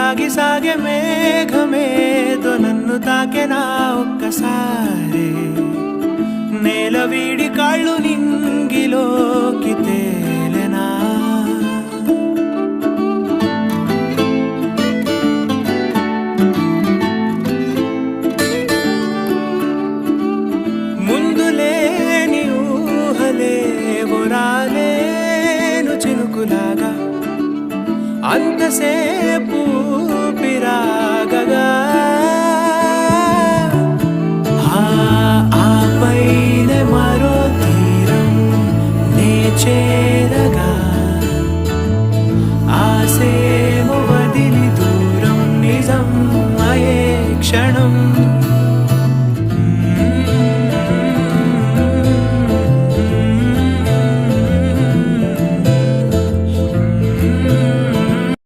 సాగి సాగే మేఘమేదో నన్ను తాకెనా ఒక్కసారి నేల వీడి కాళ్ళు నింగిలోకి తేలెనా ముందు లేని ఊహలేవో రాలేను చినుకులాగా అంతసేపు పిరాగగా ఆపైన మరో తీరం నే